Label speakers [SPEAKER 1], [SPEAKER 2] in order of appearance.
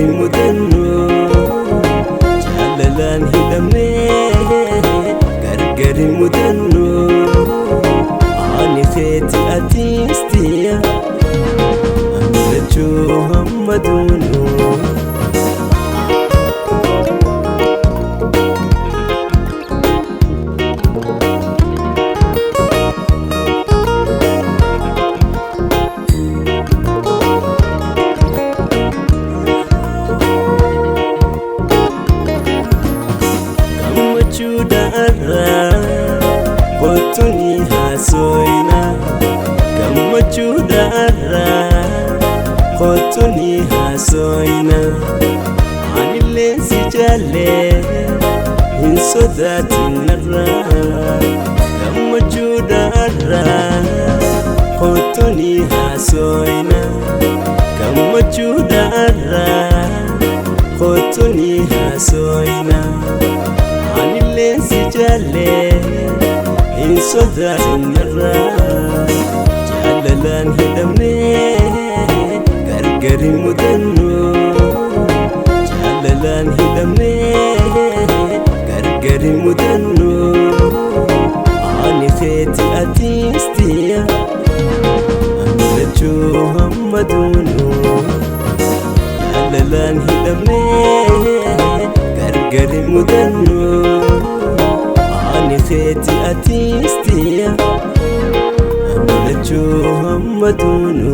[SPEAKER 1] gargari mudannu jaalalaan hidhamne gargari mudannu ani feeti atiistiya amlachuu hammaduunu Botuni hasoina gamachudara botuni hasoina anile sijale insodatinara gamachudara botuni hasoina gamachudara botuni hasoina anile sijale insodatinara jaalalaan hidhamne gargari mudannu jaalalaan hidhamne gargari mudannu ani feeti atiistiya amlachuu hammaduunu jaalalaan hidhamne gargari mudannu feeti atiistiya amlachuu hammaduunu